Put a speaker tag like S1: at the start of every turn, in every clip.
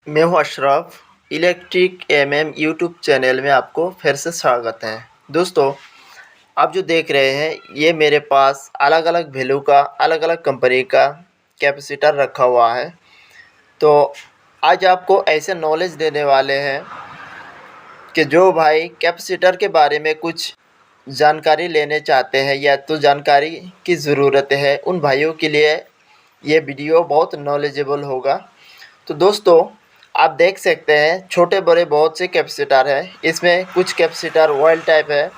S1: मैं हूं Ashraf. Electric YouTube channel में आपको फिर से स्वागत है। दोस्तों, आप जो देख रहे हैं ये मेरे पास अलग अलग वैल्यू का अलग अलग कंपनी का कैपेसिटर रखा हुआ है। तो आज आपको ऐसे नॉलेज देने वाले हैं कि जो भाई कैपेसिटर के बारे में कुछ जानकारी लेने चाहते हैं या तो जानकारी की ज़रूरत है, उन भाइयों के लिए ये वीडियो बहुत नॉलेजेबल होगा। तो दोस्तों, आप देख सकते हैं छोटे बड़े बहुत से कैपेसिटर हैं। इसमें कुछ कैपेसिटर ऑयल टाइप है,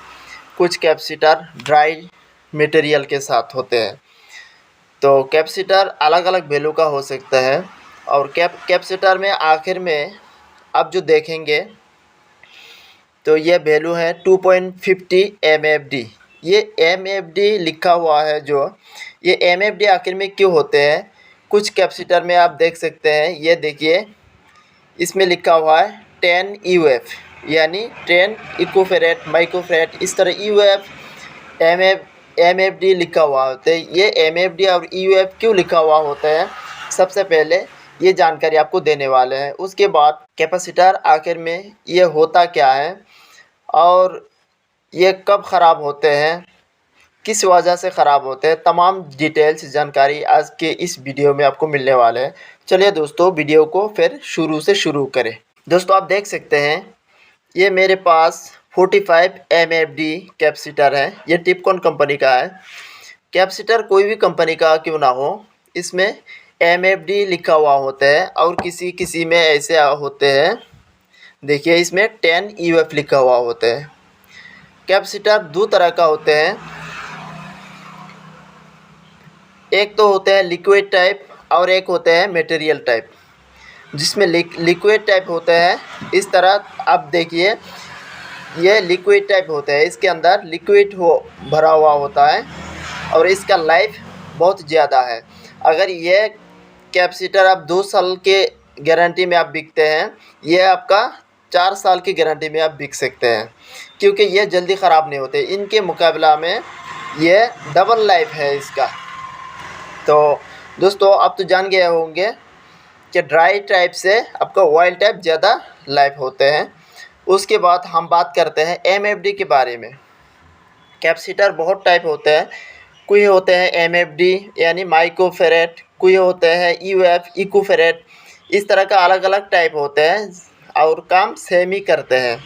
S1: कुछ कैपेसिटर ड्राई मटेरियल के साथ होते हैं। तो कैपेसिटर अलग अलग वैल्यू का हो सकता है और कैपेसिटर में आखिर में आप जो देखेंगे तो ये वैल्यू है 2.50 MFD। ये MFD लिखा हुआ है। जो ये MFD आखिर में क्यों होते हैं, कुछ कैपेसिटर में आप देख सकते हैं। ये देखिए, इसमें लिखा हुआ है 10 UF यानी 10 इकोफेरेट माइक्रोफेरेट, इस तरह UF MFD लिखा हुआ होता है। ये MFD और UF क्यों लिखा हुआ होता है, सबसे पहले ये जानकारी आपको देने वाले हैं। उसके बाद कैपेसिटर आखिर में ये होता क्या है और ये कब ख़राब होते हैं, किस वजह से ख़राब होते हैं, तमाम डिटेल्स जानकारी आज के इस वीडियो में आपको मिलने वाले हैं। चलिए दोस्तों, वीडियो को फिर शुरू से शुरू करें। दोस्तों, आप देख सकते हैं ये मेरे पास 45 MFD कैपेसिटर है। ये टिपकॉन कंपनी का है। कैपेसिटर कोई भी कंपनी का क्यों ना हो, इसमें MFD लिखा हुआ होता है और किसी किसी में ऐसे होते हैं। देखिए, इसमें 10 UF लिखा हुआ होता है। कैपेसिटर दो तरह का होते हैं, एक तो होते हैं लिक्विड टाइप और एक होते हैं मटेरियल टाइप। जिसमें लिक्विड टाइप होते हैं, इस तरह आप देखिए, ये लिक्विड टाइप होते हैं। इसके अंदर लिक्विड भरा हुआ होता है और इसका लाइफ बहुत ज़्यादा है। अगर ये कैपेसिटर आप 2 साल के गारंटी में आप बिकते हैं, ये आपका 4 साल की गारंटी में आप बिक सकते हैं, क्योंकि ये जल्दी ख़राब नहीं होते। इनके मुकाबला में ये डबल लाइफ है इसका। तो दोस्तों, आप तो जान गए होंगे कि ड्राई टाइप से आपका ऑयल टाइप ज़्यादा लाइफ होते हैं। उसके बाद हम बात करते हैं MFD के बारे में। कैपेसिटर बहुत टाइप होते हैं। कोई होते हैं MFD यानी माइक्रोफेरेट, कोई होते हैं UF इकोफेरेट। इस तरह का अलग अलग टाइप होते हैं और काम सेम ही करते हैं।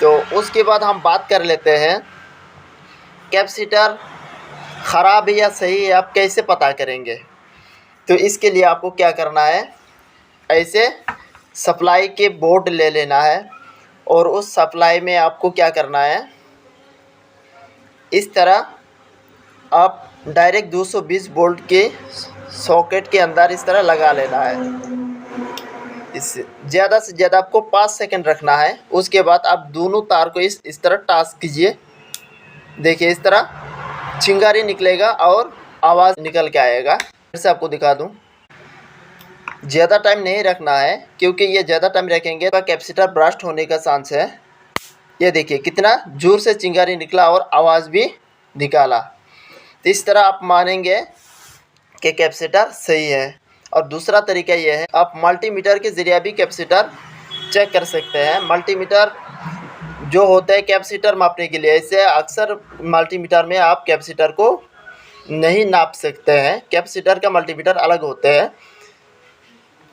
S1: तो उसके बाद हम बात कर लेते हैं कैपेसिटर ख़राब है या सही है, आप कैसे पता करेंगे। तो इसके लिए आपको क्या करना है, ऐसे सप्लाई के बोर्ड ले लेना है और उस सप्लाई में आपको क्या करना है, इस तरह आप डायरेक्ट 220 वोल्ट के सॉकेट के अंदर इस तरह लगा लेना है। इससे ज़्यादा से ज़्यादा आपको 5 सेकंड रखना है। उसके बाद आप दोनों तार को इस तरह टाच कीजिए। देखिए, इस तरह चिंगारी निकलेगा और आवाज़ निकल के आएगा। फिर से आपको दिखा दूं, ज़्यादा टाइम नहीं रखना है, क्योंकि ये ज़्यादा टाइम रखेंगे तो कैपेसिटर ब्रास्ट होने का चांस है। ये देखिए कितना जोर से चिंगारी निकला और आवाज़ भी निकाला। तो इस तरह आप मानेंगे कि कैपेसिटर सही है। और दूसरा तरीका ये है, आप मल्टीमीटर के ज़रिए भी कैपेसिटर चेक कर सकते हैं। मल्टीमीटर जो होता है कैपेसिटर मापने के लिए, इससे अक्सर मल्टीमीटर में आप कैपेसिटर को नहीं नाप सकते हैं। कैपेसिटर का मल्टीमीटर अलग होते हैं।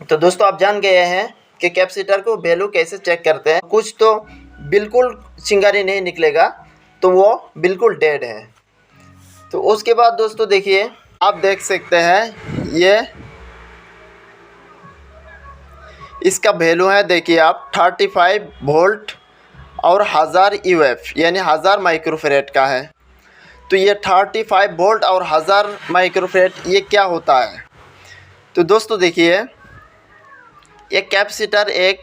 S1: तो दोस्तों, आप जान गए हैं कि कैपेसिटर को वैल्यू कैसे चेक करते हैं। कुछ तो बिल्कुल चिंगारी नहीं निकलेगा तो वो बिल्कुल डेड है। तो उसके बाद दोस्तों देखिए, आप देख सकते हैं ये इसका वैल्यू है। देखिए आप 35 वोल्ट और 1000 UF यानी 1000 माइक्रोफेरेट का है। तो ये 35 वोल्ट और 1000 माइक्रोफेरेट ये क्या होता है। तो दोस्तों देखिए, ये कैपेसिटर एक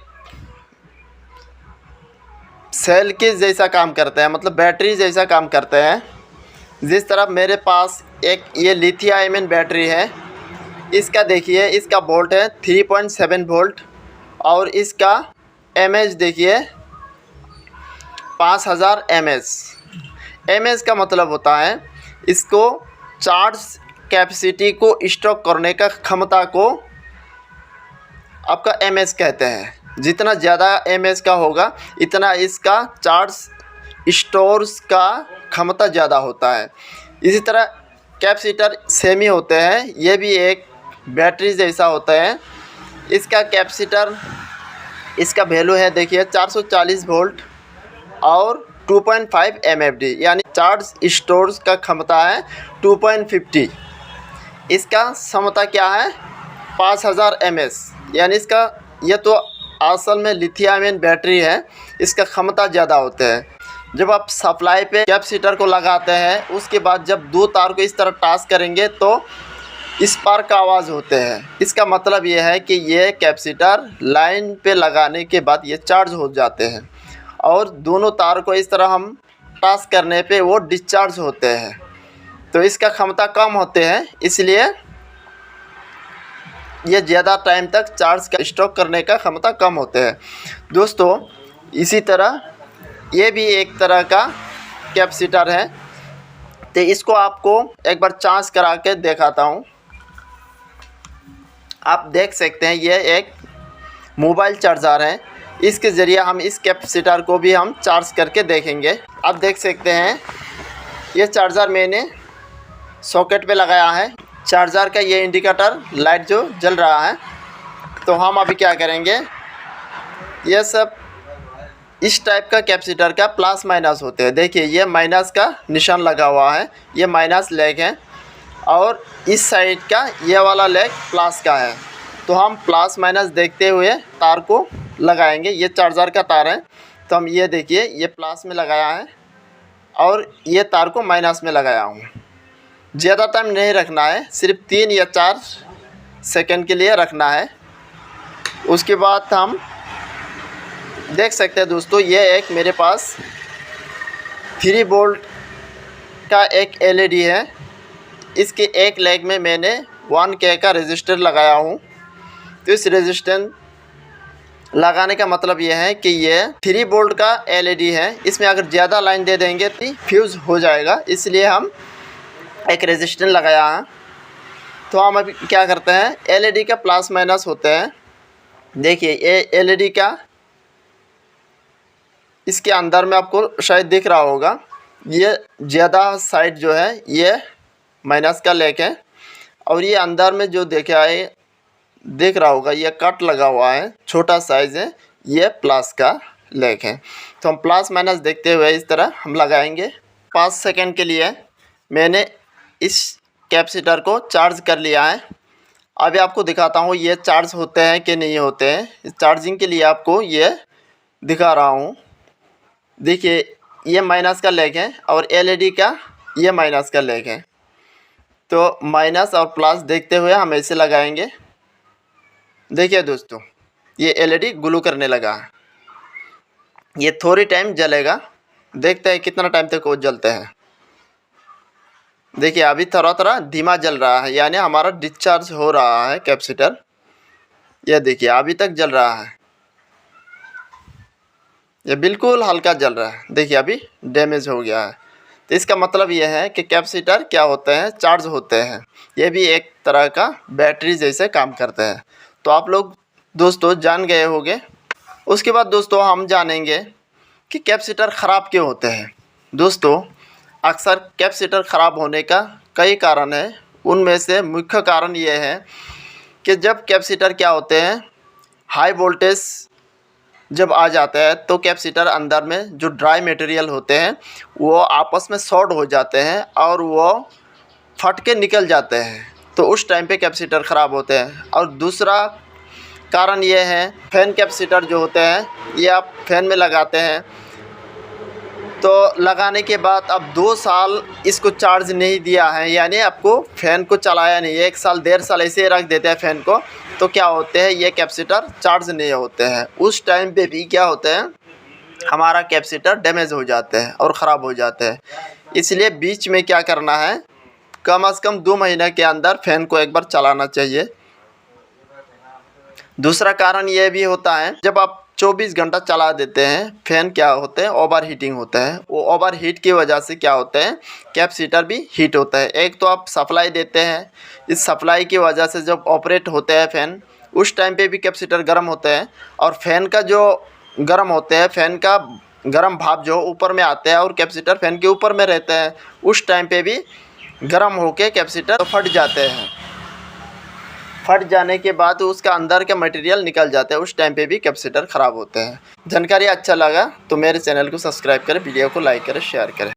S1: सेल के जैसा काम करते हैं, मतलब बैटरी जैसा काम करते हैं। जिस तरह मेरे पास एक ये लिथियम आयन बैटरी है, इसका देखिए, इसका वोल्ट है 3.7 वोल्ट और इसका mAh देखिए 5000 mAh का मतलब होता है इसको चार्ज कैपेसिटी को स्टॉक करने का क्षमता को आपका एमएच कहते हैं। जितना ज़्यादा एमएच का होगा इतना इसका चार्ज स्टोर्स का क्षमता ज़्यादा होता है। इसी तरह कैपेसिटर सेमी होते हैं, ये भी एक बैटरी जैसा होता है। इसका कैपेसिटर, इसका वैल्यू है देखिए 440 वोल्ट और 2.5 MFD, यानी चार्ज स्टोर्स का क्षमता है 2.50। इसका क्षमता क्या है 5000 mAh, यानी इसका ये तो असल में लिथियम आयन बैटरी है, इसका क्षमता ज़्यादा होता है। जब आप सप्लाई पे कैपेसिटर को लगाते हैं उसके बाद जब दो तार को इस तरह टच करेंगे तो स्पार्क का आवाज़ होते हैं। इसका मतलब ये है कि ये कैपेसिटर लाइन पे लगाने के बाद ये चार्ज हो जाते हैं और दोनों तार को इस तरह हम टच करने पे वो डिस्चार्ज होते हैं। तो इसका क्षमता कम होते हैं, इसलिए ये ज़्यादा टाइम तक चार्ज का स्टॉक करने का क्षमता कम होते हैं दोस्तों। इसी तरह ये भी एक तरह का कैपेसिटर है, तो इसको आपको एक बार चार्ज करा के दिखाता हूँ। आप देख सकते हैं ये एक मोबाइल चार्जर है, इसके ज़रिए हम इस कैपेसिटर को भी हम चार्ज करके देखेंगे। आप देख सकते हैं ये चार्जर मैंने सॉकेट पे लगाया है। चार्जर का ये इंडिकेटर लाइट जो जल रहा है। तो हम अभी क्या करेंगे, ये सब इस टाइप का कैपेसिटर का प्लस माइनस होते हैं। देखिए ये माइनस का निशान लगा हुआ है, ये माइनस लेग है और इस साइड का ये वाला लेग प्लस का है। तो हम प्लस माइनस देखते हुए तार को लगाएंगे। ये चार्जर का तार है, तो हम ये देखिए ये प्लस में लगाया है और ये तार को माइनस में लगाया हूँ। ज़्यादा टाइम नहीं रखना है, सिर्फ 3 या 4 सेकंड के लिए रखना है। उसके बाद हम देख सकते हैं दोस्तों, ये एक मेरे पास 3 वोल्ट का एक एलईडी है। इसके एक लेग में मैंने 1K का रेजिस्टर लगाया हूँ। तो इस रेजिस्टेंस लगाने का मतलब ये है कि ये 3 वोल्ट का एलईडी है, इसमें अगर ज़्यादा लाइन दे देंगे तो फ्यूज़ हो जाएगा, इसलिए हम एक रेजिस्टेंस लगाया है। तो हम अभी क्या करते हैं, एलईडी का प्लस माइनस होते हैं। देखिए ये एलईडी का इसके अंदर में आपको शायद दिख रहा होगा, ये ज़्यादा साइड जो है ये माइनस का लेग है और ये अंदर में जो देखा है दिख रहा होगा ये कट लगा हुआ है, छोटा साइज़ है, ये प्लस का लेग है। तो हम प्लस माइनस देखते हुए इस तरह हम लगाएंगे। 5 सेकंड के लिए मैंने इस कैपेसिटर को चार्ज कर लिया है। अभी आपको दिखाता हूँ ये चार्ज होते हैं कि नहीं होते हैं। इस चार्जिंग के लिए आपको ये दिखा रहा हूँ। देखिए ये माइनस का लेग है और एलईडी का ये माइनस का लेग है। तो माइनस और प्लस देखते हुए हम ऐसे लगाएंगे। देखिए दोस्तों ये एलईडी ग्लो करने लगा है, ये थोड़ी टाइम जलेगा, देखते हैं कितना टाइम तक वो जलते हैं। देखिए अभी थोड़ा थोड़ा धीमा जल रहा है, यानी हमारा डिस्चार्ज हो रहा है कैपेसिटर। यह देखिए अभी तक जल रहा है, ये बिल्कुल हल्का जल रहा है। देखिए अभी डैमेज हो गया है। तो इसका मतलब यह है कि कैपेसिटर क्या होते हैं, चार्ज होते हैं। ये भी एक तरह का बैटरी जैसे काम करते हैं। तो आप लोग दोस्तों जान गए होंगे। उसके बाद दोस्तों हम जानेंगे कि कैपेसिटर ख़राब क्यों होते हैं। दोस्तों अक्सर कैपेसिटर ख़राब होने का कई कारण है, उनमें से मुख्य कारण ये है कि जब कैपेसिटर क्या होते हैं हाई वोल्टेज जब आ जाता है तो कैपेसिटर अंदर में जो ड्राई मटेरियल होते हैं वो आपस में शॉर्ट हो जाते हैं और वो फट के निकल जाते हैं। तो उस टाइम पे कैपेसिटर ख़राब होते हैं। और दूसरा कारण ये है फ़ैन कैपेसिटर जो होते हैं ये आप फैन में लगाते हैं, तो लगाने के बाद अब 2 साल इसको चार्ज नहीं दिया है, यानी आपको फ़ैन को चलाया नहीं, 1 साल 1.5 साल ऐसे ही रख देते हैं फ़ैन को, तो क्या होते हैं ये कैपेसिटर चार्ज नहीं होते हैं। उस टाइम पे भी क्या होते हैं हमारा कैपेसिटर डैमेज हो जाते हैं और ख़राब हो जाते हैं। इसलिए बीच में क्या करना है, कम से कम 2 महीने के अंदर फ़ैन को एक बार चलाना चाहिए। दूसरा कारण ये भी होता है जब आप 24 घंटा चला देते हैं फ़ैन, क्या होते हैं ओवर हीटिंग होता है। वो ओवर हीट की वजह से क्या होता है कैपेसिटर भी हीट होता है। एक तो आप सप्लाई देते हैं, इस सप्लाई की वजह से जब ऑपरेट होते हैं फ़ैन उस टाइम पे भी कैपेसिटर गर्म होते हैं। और फ़ैन का जो गर्म होते हैं, फ़ैन का गर्म भाप जो ऊपर में आते हैं और कैपेसिटर फ़ैन के ऊपर में रहते हैं, उस टाइम पे भी गर्म होके कैपेसिटर फट जाते हैं। फट जाने के बाद उसका अंदर का मटेरियल निकल जाता है, उस टाइम पे भी कैपेसिटर ख़राब होते हैं। जानकारी अच्छा लगा तो मेरे चैनल को सब्सक्राइब करें, वीडियो को लाइक करें, शेयर करें।